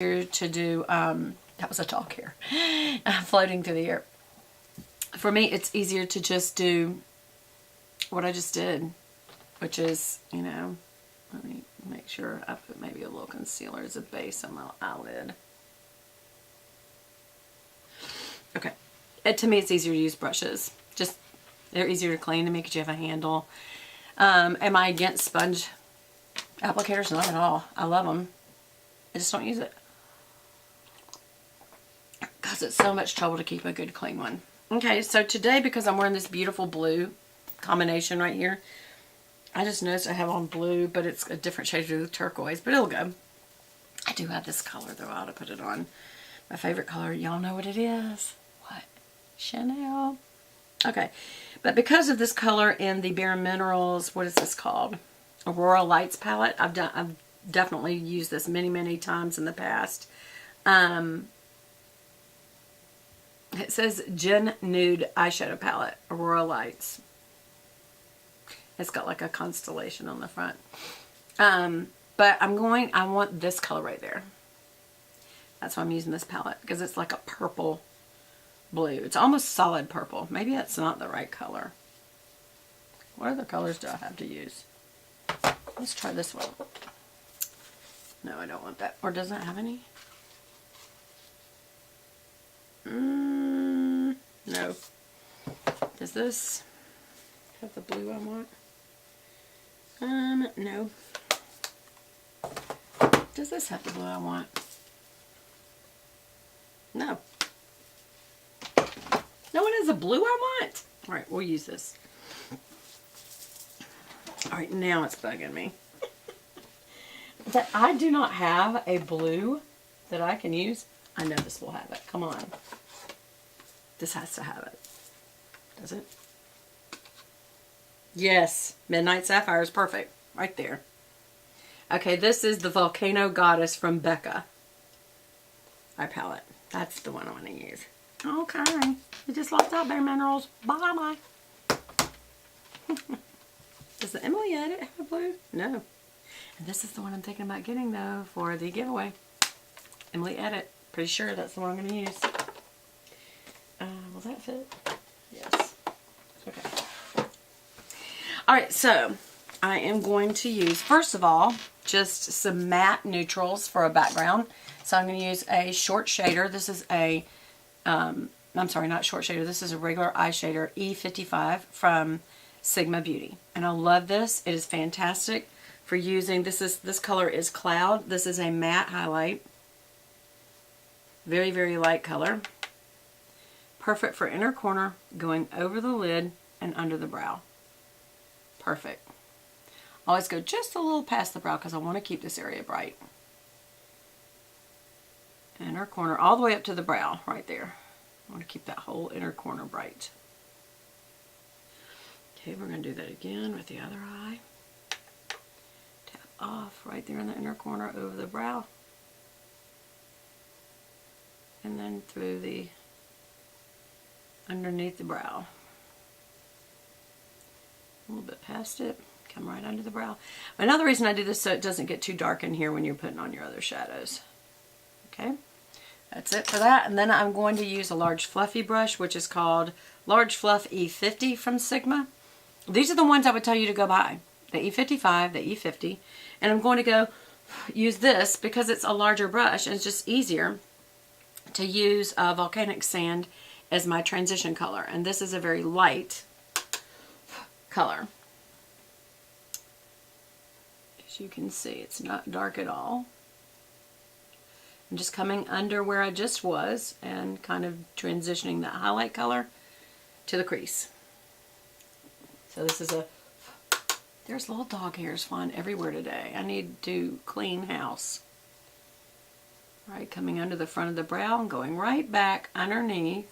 to do, that was a dog hair floating through the air. For me, it's easier to just do what I just did, which is, you know, let me make sure I put maybe a little concealer as a base on my eyelid. Okay. To me, it's easier to use brushes. Just, they're easier to clean to me because you have a handle. Am I against sponge applicators? Not at all. I love them. I just don't use it because it's so much trouble to keep a good clean one. Okay, so today, because I'm wearing this beautiful blue combination right here, I just noticed I have on blue, but it's a different shade of turquoise, but it'll go. I do have this color, though. I ought to put it on. My favorite color. Y'all know what it is. What? Chanel. Okay, but because of this color in the Bare Minerals, what is this called? Aurora Lights palette. I've definitely used this many times in the past. It says Gen Nude Eyeshadow Palette, Aurora Lights. It's got like a constellation on the front. But I want this color right there. That's why I'm using this palette, because it's like a purple blue. It's almost solid purple. Maybe that's not the right color. What other colors do I have to use? Let's try this one. No, I don't want that. Or does that have any? No. Does this have the blue I want? No. Does this have the blue I want? No. No one has the blue I want? Alright, we'll use this. Alright, now it's bugging me. That I do not have a blue that I can use. I know this will have it. Come on. This has to have it. Does it? Yes. Midnight Sapphire is perfect. Right there. Okay, this is the Volcano Goddess from Becca eye palette. That's the one I want to use. Okay. You just lost out, Bare Minerals. Bye-bye. Does the Emily Edit have a blue? No. And this is the one I'm thinking about getting, though, for the giveaway. Emily Edit. Pretty sure that's the one I'm going to use. Will that fit? Yes. Okay. Alright, so I am going to use, first of all, just some matte neutrals for a background. So I'm going to use a short shader. This is a, I'm sorry, not short shader. This is a regular eye shader, E55 from Sigma Beauty. And I love this. It is fantastic for using. This color is Cloud. This is a matte highlight. Very light color. Perfect for inner corner, going over the lid and under the brow. Perfect. Always go just a little past the brow because I want to keep this area bright. Inner corner, all the way up to the brow, right there. I want to keep that whole inner corner bright. Okay, we're going to do that again with the other eye. Tap off right there in the inner corner over the brow. And then through the underneath the brow. A little bit past it. Come right under the brow. Another reason I do this so it doesn't get too dark in here when you're putting on your other shadows. Okay. That's it for that. And then I'm going to use a large fluffy brush, which is called Large Fluff E50 from Sigma. These are the ones I would tell you to go buy. The E55, the E50. And I'm going to go use this because it's a larger brush and it's just easier to use volcanic sand as my transition color. And this is a very light color. As you can see, it's not dark at all. I'm just coming under where I just was and kind of transitioning that highlight color to the crease. So this is there's little dog hairs flying everywhere today. I need to clean house. Right, coming under the front of the brow and going right back underneath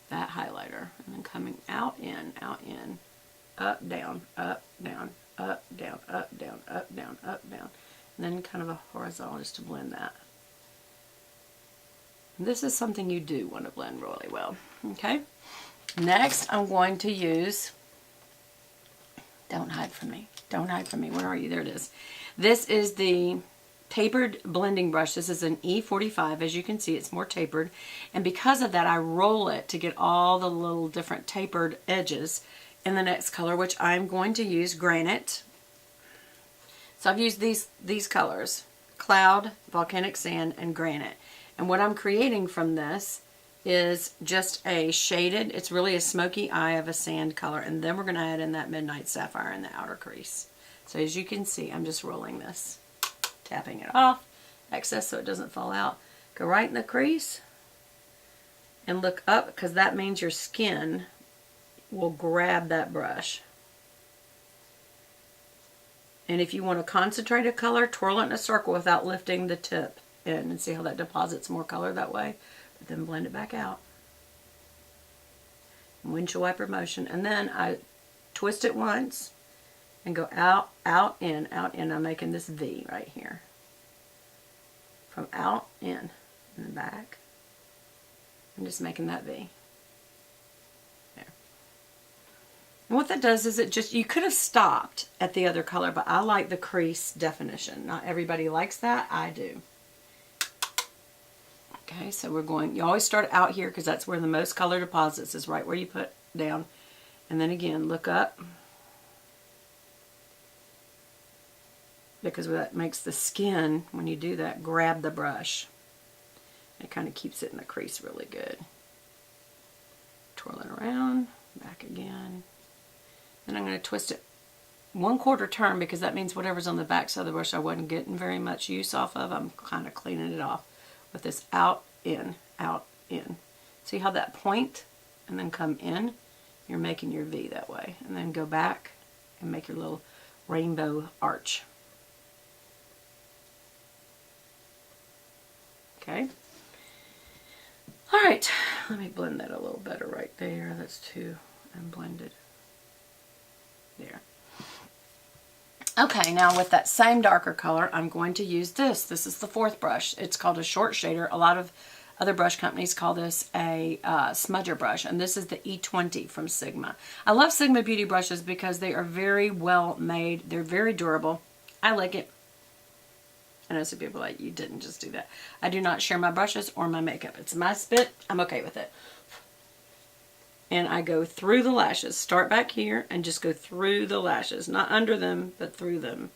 that highlighter. And then coming out in, up, down, up, down, up, down, up, down, up, down, up, down. And then kind of a horizontal just to blend that. And this is something you do want to blend really well. Okay? Next, I'm going to use, don't hide from me. Don't hide from me. Where are you? There it is. This is the tapered blending brush. This is an E45. As you can see, it's more tapered. And because of that, I roll it to get all the little different tapered edges in the next color, which I'm going to use Granite. So I've used these colors, Cloud, Volcanic Sand, and Granite. And what I'm creating from this is just a shaded, it's really a smoky eye of a sand color. And then we're going to add in that Midnight Sapphire in the outer crease. So as you can see, I'm just rolling this, tapping it off, excess so it doesn't fall out. Go right in the crease and look up, because that means your skin will grab that brush. And if you want to concentrate a color, twirl it in a circle without lifting the tip in, and see how that deposits more color that way. But then blend it back out. Windshield wiper motion. And then I twist it once and go out, out, in, out, in. I'm making this V right here. From out, in, and then back. I'm just making that V. There. And what that does is it just, you could have stopped at the other color, but I like the crease definition. Not everybody likes that. I do. Okay, so we're going, you always start out here because that's where the most color deposits is, right where you put down. And then again, look up. Because that makes the skin, when you do that, grab the brush. It kind of keeps it in the crease really good. Twirl it around, back again. Then I'm going to twist it 1/4 turn, because that means whatever's on the back side of the brush I wasn't getting very much use off of, I'm kind of cleaning it off with this out, in, out, in. See how that point and then come in? You're making your V that way. And then go back and make your little rainbow arch. Okay. All right, let me blend that a little better right there. That's too unblended. There. Okay, now with that same darker color, I'm going to use this. This is the 4th brush. It's called a short shader. A lot of other brush companies call this a smudger brush, and this is the E20 from Sigma. I love Sigma Beauty brushes because they are very well made. They're very durable. I like it. I know some people are like, you didn't just do that. I do not share my brushes or my makeup. It's my spit. I'm okay with it. And I go through the lashes. Start back here and just go through the lashes. Not under them, but through them.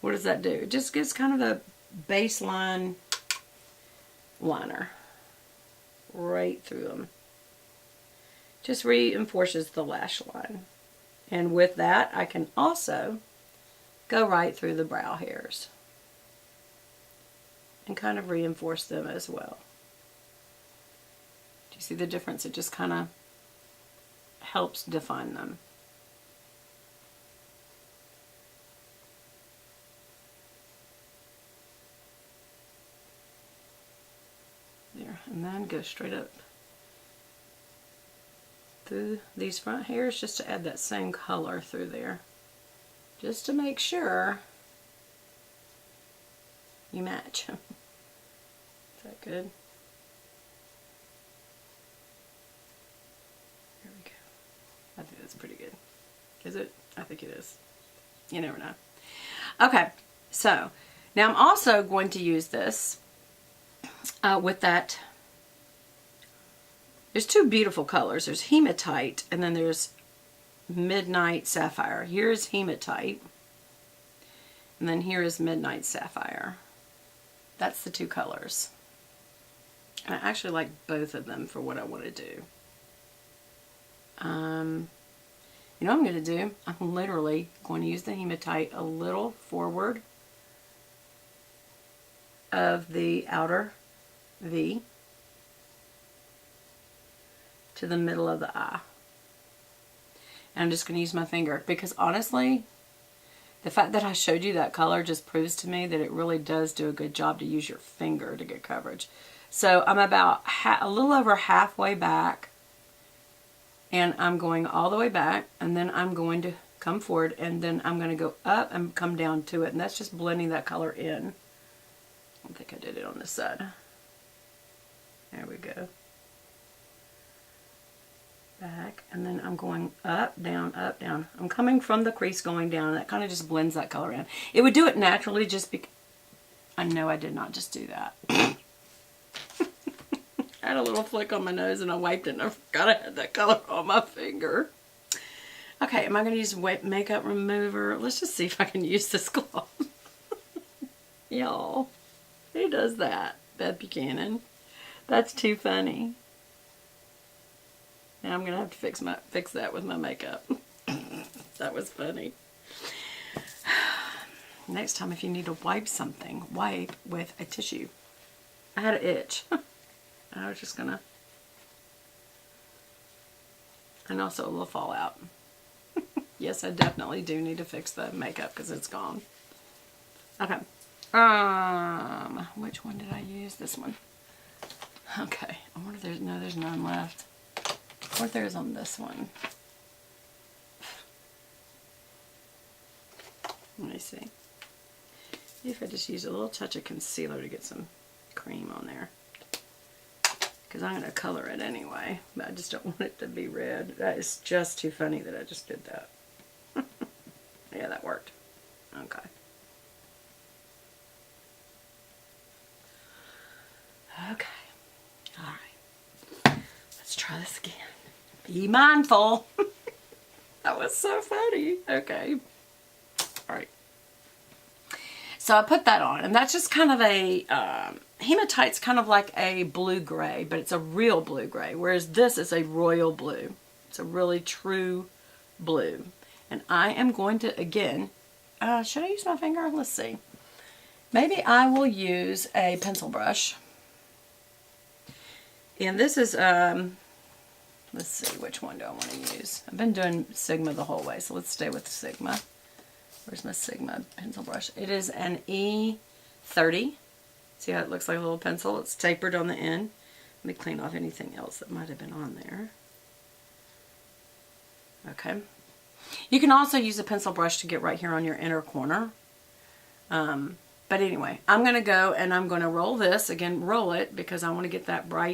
What does that do? It just gives kind of a baseline liner right through them. Just reinforces the lash line. And with that, I can also go right through the brow hairs and kind of reinforce them as well. Do you see the difference? It just kind of helps define them. There, and then go straight up through these front hairs just to add that same color through there. Just to make sure you match. Is that good? There we go. I think that's pretty good. Is it? I think it is. You never know. Okay, so now I'm also going to use this with that. There's two beautiful colors. There's Hematite and then there's Midnight Sapphire. Here's Hematite. And then here is Midnight Sapphire. That's the two colors. And I actually like both of them for what I want to do. You know what I'm going to do? I'm literally going to use the Hematite a little forward of the outer V to the middle of the eye. And I'm just going to use my finger because honestly, the fact that I showed you that color just proves to me that it really does do a good job to use your finger to get coverage. So I'm about a little over halfway back, and I'm going all the way back, and then I'm going to come forward, and then I'm going to go up and come down to it, and that's just blending that color in. I don't think I did it on this side. There we go. Back, and then I'm going up, down, up, down. I'm coming from the crease going down, and that kind of just blends that color in. It would do it naturally just I know I did not just do that. I had a little flick on my nose and I wiped it and I forgot I had that color on my finger. Okay, am I going to use makeup remover? Let's just see if I can use this cloth. Y'all, who does that? Beth Buchanan. That's too funny. Now I'm going to have to fix that with my makeup. That was funny. Next time if you need to wipe something, wipe with a tissue. I had an itch. I was just gonna, and also a little fallout. Yes, I definitely do need to fix the makeup because it's gone. Okay. Which one did I use? This one. Okay. I wonder if there's none left. I wonder if there's on this one. Let me see. If I just use a little touch of concealer to get some cream on there. Because I'm going to color it anyway, but I just don't want it to be red. That is just too funny that I just did that. Yeah, that worked. Okay. Okay. Alright. Let's try this again. Be mindful. That was so funny. Okay. Alright. So I put that on, and that's just kind of a, hematite's kind of like a blue-gray, but it's a real blue-gray, whereas this is a royal blue. It's a really true blue. And I am going to, again, should I use my finger? Let's see. Maybe I will use a pencil brush. And this is, let's see, which one do I want to use? I've been doing Sigma the whole way, so let's stay with Sigma. Where's my Sigma pencil brush? It is an E30. See how it looks like a little pencil? It's tapered on the end. Let me clean off anything else that might have been on there. Okay. You can also use a pencil brush to get right here on your inner corner. But anyway, I'm going to go and I'm going to roll this. Again, roll it because I want to get that bright